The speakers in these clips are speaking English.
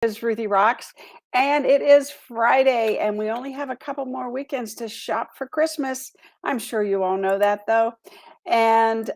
Is Ruthie Rocks, and it is Friday, and we only have a couple more weekends to shop for Christmas. I'm sure you all know that, though. And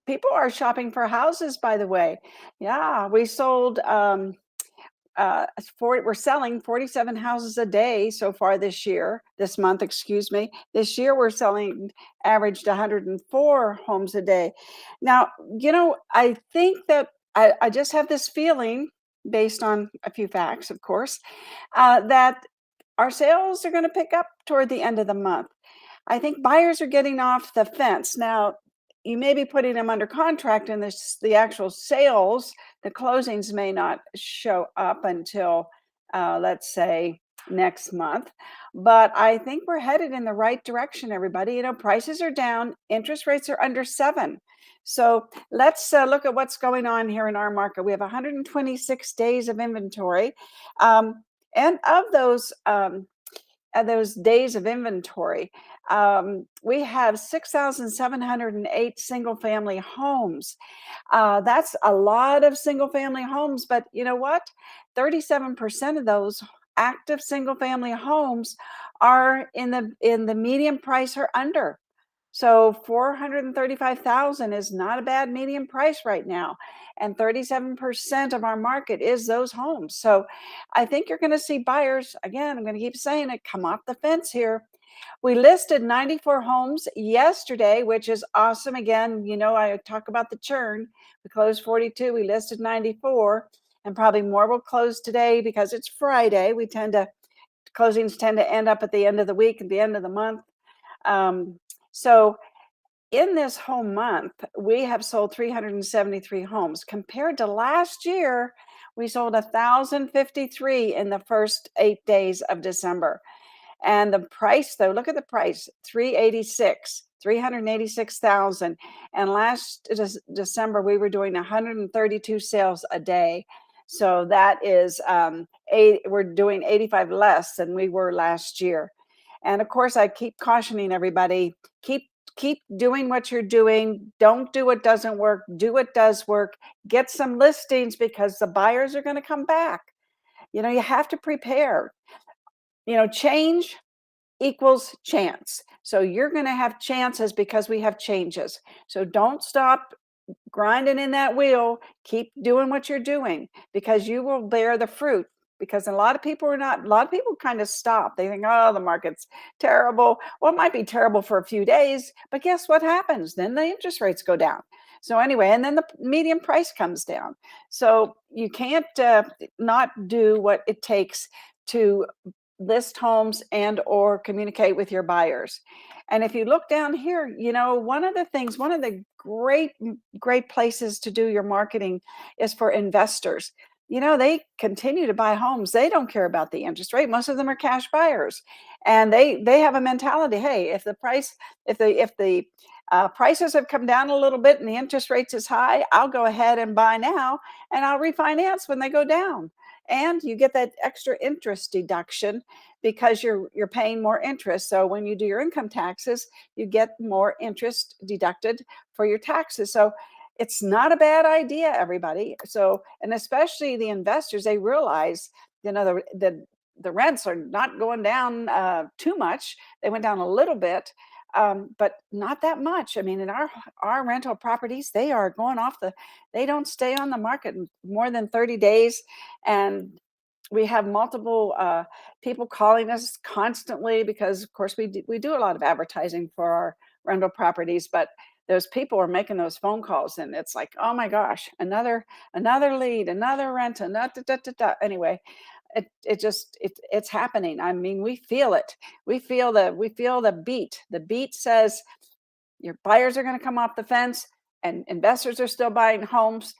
people are shopping for houses, by the way. Yeah, we sold we're selling 47 houses a day so far this month, excuse me. This year we're selling averaged 104 homes a day. Now, I think that I just have this feeling, based on a few facts, of course, that our sales are going to pick up toward the end of the month. I think buyers are getting off the fence. Now, you may be putting them under contract, and the actual sales, the closings may not show up until, let's say, next month. But I think we're headed in the right direction, everybody. Prices are down, interest rates are under 7. So let's look at what's going on here in our market. We have 126 days of inventory. And of those days of inventory, we have 6,708 single family homes. That's a lot of single family homes, but you know what? 37% of those active single family homes are in the medium price or under. So 435,000 is not a bad median price right now. And 37% of our market is those homes. So I think you're going to see buyers, again, I'm going to keep saying it, come off the fence here. We listed 94 homes yesterday, which is awesome. Again, I talk about the churn. We closed 42, we listed 94, and probably more will close today because it's Friday. Closings tend to end up at the end of the week, at the end of the month. So in this whole month, we have sold 373 homes. Compared to last year, we sold 1,053 in the first 8 days of December. And the price, though, look at the price, 386,000. And last December, we were doing 132 sales a day. So that is, we're doing 85 less than we were last year. And of course, I keep cautioning everybody, keep doing what you're doing. Don't do what doesn't work. Do what does work. Get some listings because the buyers are going to come back. You have to prepare. Change equals chance. So you're going to have chances because we have changes. So don't stop grinding in that wheel. Keep doing what you're doing because you will bear the fruit. Because a lot of people kind of stop. They think, oh, the market's terrible. Well, it might be terrible for a few days, but guess what happens? Then the interest rates go down. So anyway, and then the median price comes down. So you can't not do what it takes to list homes and or communicate with your buyers. And if you look down here, one of the great places to do your marketing is for investors. They continue to buy homes. They don't care about the interest rate. Most of them are cash buyers, and they have a mentality. Hey, if the prices have come down a little bit and the interest rates is high, I'll go ahead and buy now, and I'll refinance when they go down. And you get that extra interest deduction because you're paying more interest. So when you do your income taxes, you get more interest deducted for your taxes. So it's not a bad idea, everybody. So, and especially the investors, they realize, the rents are not going down too much. They went down a little bit, but not that much. I mean, in our rental properties, they are going they don't stay on the market more than 30 days. And we have multiple people calling us constantly because, of course, we do a lot of advertising for our rental properties, but those people are making those phone calls, and it's like, oh my gosh, another lead, another rent, anyway. It's happening. I mean, we feel it. We feel the beat. The beat says your buyers are going to come off the fence, and investors are still buying homes.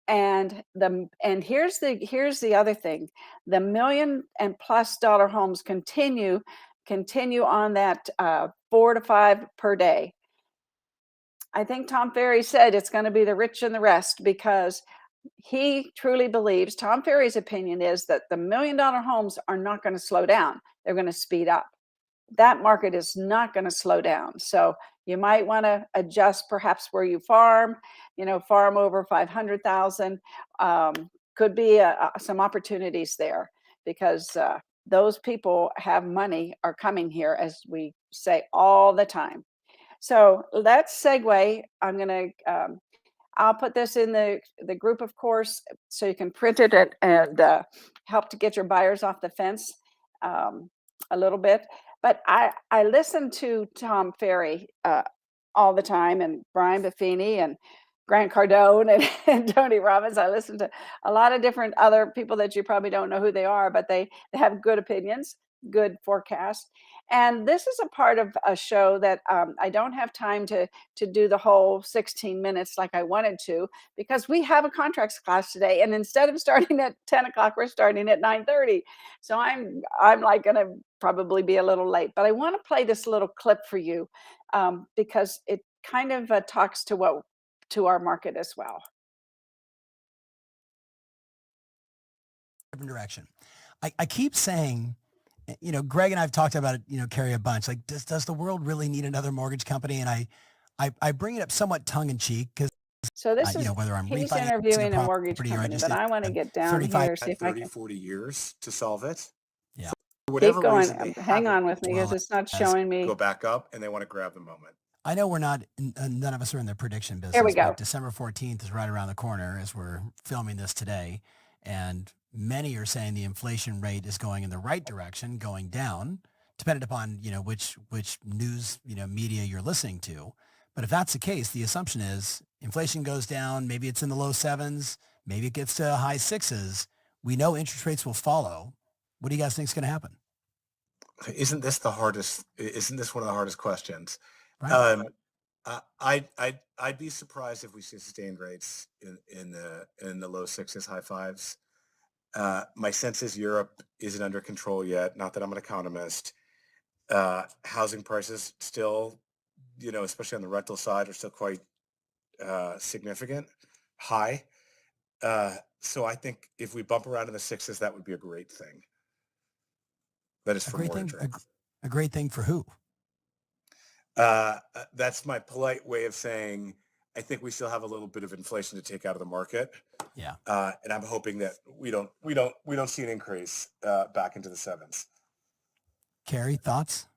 And here's the other thing: the $1 million and plus homes continue on that 4 to 5 per day. I think Tom Ferry said it's going to be the rich and the rest because he truly believes, Tom Ferry's opinion is that the $1 million homes are not going to slow down. They're going to speed up. That market is not going to slow down. So you might want to adjust perhaps where you farm, farm over 500,000. could be some opportunities there because those people have money are coming here, as we say all the time. So let's segue. I'll put this in the group, of course, so you can print it and help to get your buyers off the fence um, a little bit. But I listen to Tom Ferry all the time, and Brian Buffini and Grant Cardone and, and Tony Robbins. I listen to a lot of different other people that you probably don't know who they are, but they have good opinions, good forecasts. And this is a part of a show that I don't have time to do the whole 16 minutes like I wanted to because we have a contracts class today, and instead of starting at 10 o'clock, we're starting at 9:30. So I'm like going to probably be a little late, but I want to play this little clip for you because it kind of talks to our market as well. Different direction. I keep saying, Greg and I've talked about it, Carrie, a bunch. Like, does the world really need another mortgage company? And I bring it up somewhat tongue in cheek because, So this is whether I'm he's refinancing a interviewing a mortgage property or I company, just but did I want to a get down 35. here, see Had if I 30, can 40 years to solve it. Yeah. For keep whatever going. reason, they Hang haven't on with me because Well, it's not as showing go me. back up and they want to grab the moment. I know we're not, none of us are in the prediction Here we business, go. but December 14th is right around the corner as we're filming this today. And many are saying the inflation rate is going in the right direction, going down, depending upon, which news, media you're listening to. But if that's the case, the assumption is inflation goes down, maybe it's in the low sevens, maybe it gets to high sixes. We know interest rates will follow. What do you guys think is going to happen? Isn't this the hardest? Isn't this one of the hardest questions? Right. Um, I'd be surprised if we see sustained rates in the low sixes, high fives. My sense is Europe isn't under control yet. Not that I'm an economist. Housing prices still, especially on the rental side, are still quite significant, high. So I think if we bump around in the sixes, that would be a great thing. That is A for great mortgage thing. rates. A great thing for who? That's my polite way of saying I think we still have a little bit of inflation to take out of the market, Yeah. and I'm hoping that we don't see an increase back into the sevens. Carrie, thoughts?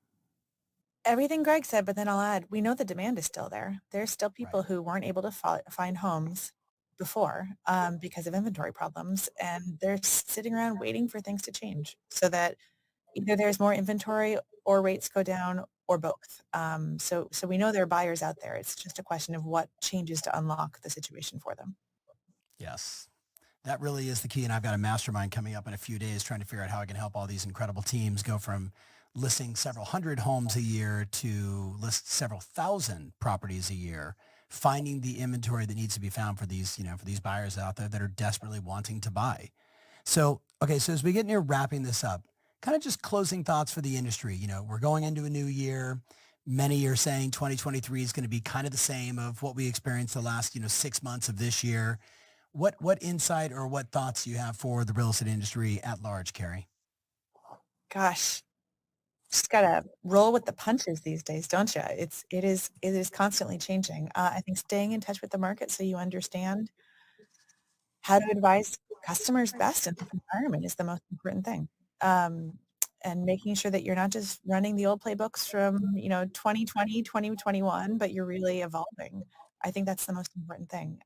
Everything Greg said, but then I'll add, we know the demand is still there. There's still people Right. who weren't able to find homes before because of inventory problems, and they're sitting around waiting for things to change so that either there's more inventory or rates go down or both. So we know there are buyers out there. It's just a question of what changes to unlock the situation for them. Yes. That really is the key. And I've got a mastermind coming up in a few days trying to figure out how I can help all these incredible teams go from listing several hundred homes a year to list several thousand properties a year, finding the inventory that needs to be found for these, for these buyers out there that are desperately wanting to buy. So, okay, so as we get near wrapping this up, kind of just closing thoughts for the industry. We're going into a new year. Many are saying 2023 is going to be kind of the same of what we experienced the last, 6 months of this year. What insight or what thoughts do you have for the real estate industry at large, Carrie? Gosh, just gotta roll with the punches these days, don't you? It is constantly changing. I think staying in touch with the market so you understand how to advise customers best in this environment is the most important thing. Um, and making sure that you're not just running the old playbooks from, 2020, 2021, but you're really evolving. I think that's the most important thing.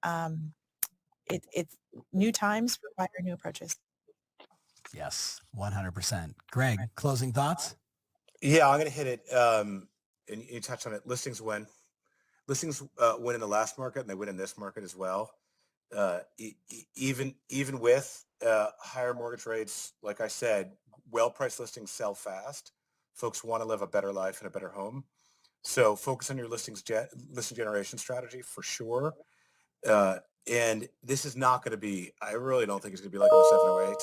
It's new times require new approaches. Yes, 100%. Greg, closing thoughts? Yeah, I'm going to hit it. And you touched on it. Listings win in the last market, and they win in this market as well. Even with higher mortgage rates, like I said, well-priced listings sell fast. Folks want to live a better life and a better home. So focus on your listing generation strategy for sure. And this is not going to be, I really don't think it's going to be like in the 708.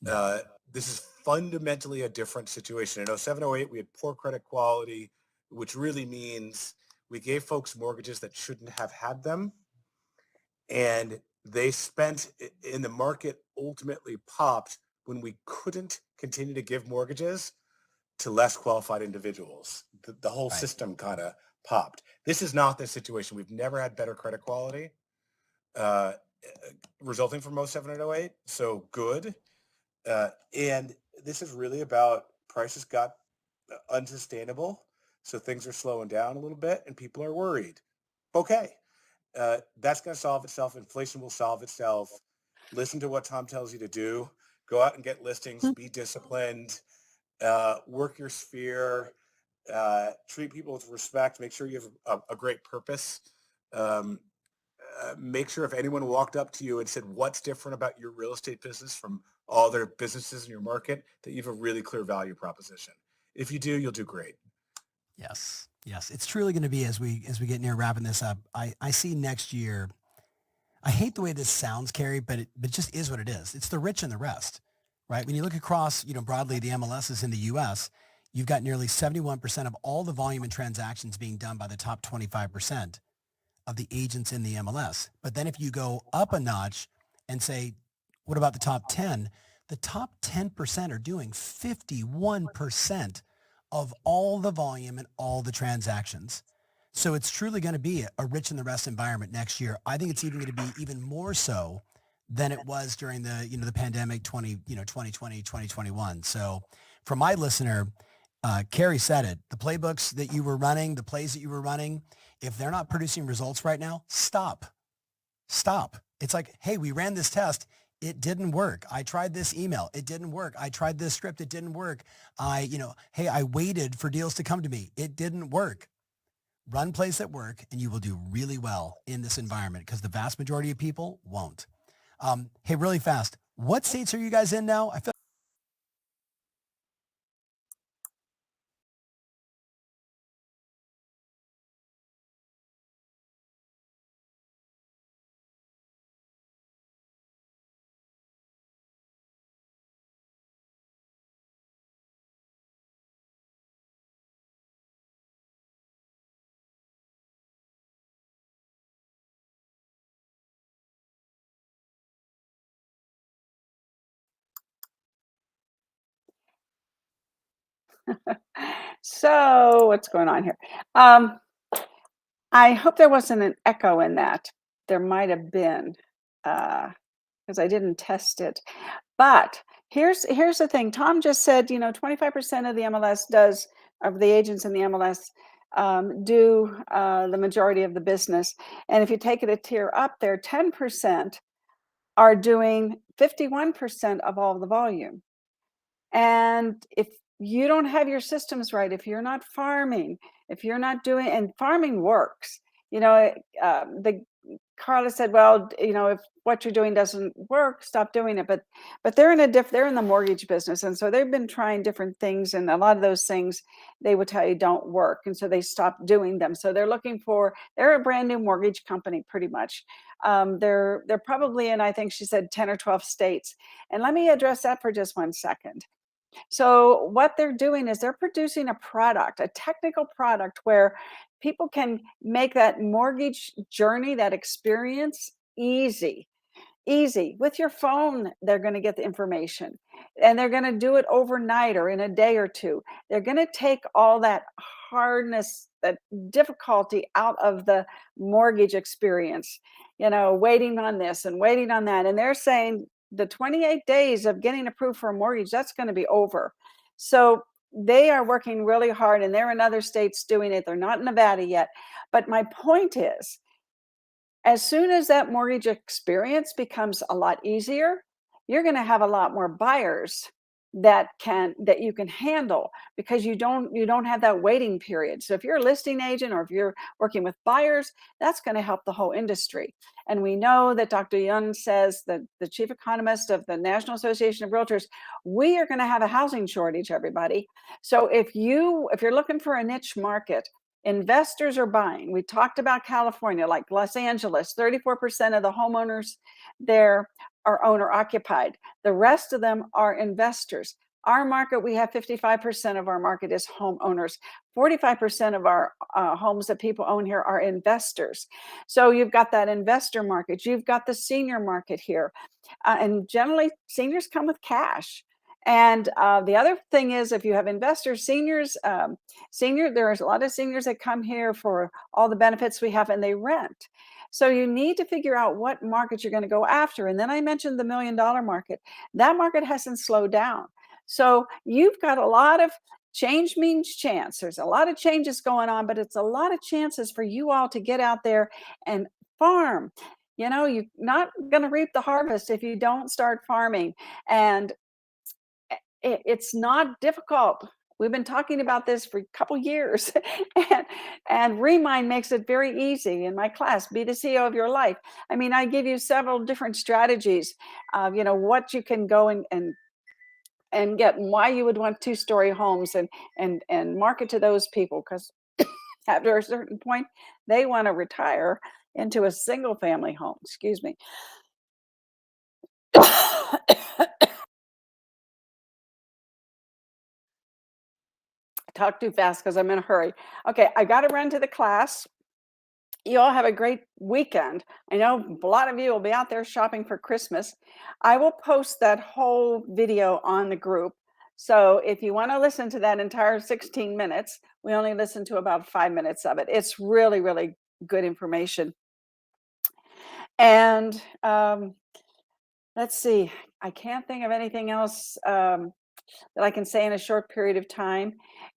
No. This is fundamentally a different situation. In 0708, we had poor credit quality, which really means we gave folks mortgages that shouldn't have had them. And they spent in the market ultimately popped when we couldn't continue to give mortgages to less qualified individuals. The whole Right. system kind of popped. This is not the situation. We've never had better credit quality. resulting from 07 and 08. So good. And this is really about prices got unsustainable. So things are slowing down a little bit and people are worried. Okay. That's going to solve itself. Inflation will solve itself. Listen to what Tom tells you to do. Go out and get listings, be disciplined, work your sphere, treat people with respect, make sure you have a great purpose. Make sure if anyone walked up to you and said, what's different about your real estate business from all other businesses in your market, that you have a really clear value proposition. If you do, you'll do great. Yes. Yes. It's truly going to be, as we get near wrapping this up, I see next year, I hate the way this sounds, Carrie, but it just is what it is. It's the rich and the rest, right? When you look across, broadly the MLSs in the U.S., you've got nearly 71% of all the volume and transactions being done by the top 25% of the agents in the MLS. But then if you go up a notch and say, what about the top 10? The top 10% are doing 51% of all the volume and all the transactions. So it's truly going to be a rich and the rest environment next year. I think it's even going to be even more so than it was during the pandemic 2020, 2021. So for my listener, Carrie said it, the playbooks that you were running, the plays that you were running, if they're not producing results right now, stop. It's like, hey, we ran this test. It didn't work. I tried this email. It didn't work. I tried this script. It didn't work. Hey, I waited for deals to come to me. It didn't work. Run plays that work and you will do really well in this environment because the vast majority of people won't. Hey, really fast. What states are you guys in now? I feel So what's going on here? I hope there wasn't an echo in that. There might have been, because I didn't test it. But here's the thing. Tom just said, 25% of the MLS of the agents in the MLS do the majority of the business. And if you take it a tier up there, 10% are doing 51% of all the volume. And if you don't have your systems right, if you're not farming, if you're not doing, and farming works, the Carla said, well, if what you're doing doesn't work, stop doing it. But they're they're in the mortgage business. And so they've been trying different things. And a lot of those things they would tell you don't work. And so they stopped doing them. So they're a brand new mortgage company, pretty much. They're probably in, I think she said 10 or 12 states. And let me address that for just 1 second. So what they're doing is they're producing a product, a technical product where people can make that mortgage journey, that experience easy. Easy. With your phone, they're going to get the information and they're going to do it overnight or in a day or two. They're going to take all that hardness, that difficulty out of the mortgage experience, waiting on this and waiting on that. And they're saying the 28 days of getting approved for a mortgage, that's going to be over. So they are working really hard and they're in other states doing it. They're not in Nevada yet. But my point is, as soon as that mortgage experience becomes a lot easier, you're going to have a lot more buyers that you can handle because you don't have that waiting period. So if you're a listing agent or if you're working with buyers, that's going to help the whole industry. And we know that Dr. Young says, that the chief economist of the National Association of Realtors, we are going to have a housing shortage, everybody. So if you're looking for a niche market, investors are buying. We talked about California, like Los Angeles, 34% of the homeowners there are owner occupied. The rest of them are investors. Our market, we have 55% of our market is homeowners. 45% of our homes that people own here are investors. So you've got that investor market. You've got the senior market here. And generally, seniors come with cash. And the other thing is, if you have investors, there's a lot of seniors that come here for all the benefits we have and they rent. So you need to figure out what market you're going to go after. And then I mentioned the $1 million market. That market hasn't slowed down. So you've got a lot of change means chance. There's a lot of changes going on, but it's a lot of chances for you all to get out there and farm. You're not going to reap the harvest if you don't start farming. And it's not difficult. We've been talking about this for a couple years, and Remind makes it very easy. In my class, Be the CEO of Your Life. I mean, I give you several different strategies, what you can go and get, and why you would want 2-story homes, and market to those people, because after a certain point, they want to retire into a single family home. Excuse me. Talk too fast because I'm in a hurry. Okay, I got to run to the class. You all have a great weekend. I know a lot of you will be out there shopping for Christmas. I will post that whole video on the group. So if you want to listen to that entire 16 minutes, we only listen to about 5 minutes of it. It's really, really good information. And let's see, I can't think of anything else that I can say in a short period of time.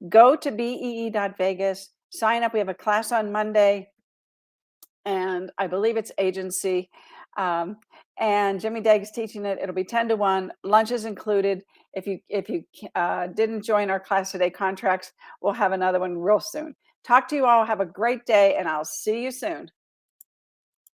Go to bee.vegas, sign up. We have a class on Monday, and I believe it's agency. And Jimmy Dagg's teaching it. It'll be 10 to 1. Lunch is included. If you didn't join our class today, contracts, we'll have another one real soon. Talk to you all. Have a great day, and I'll see you soon.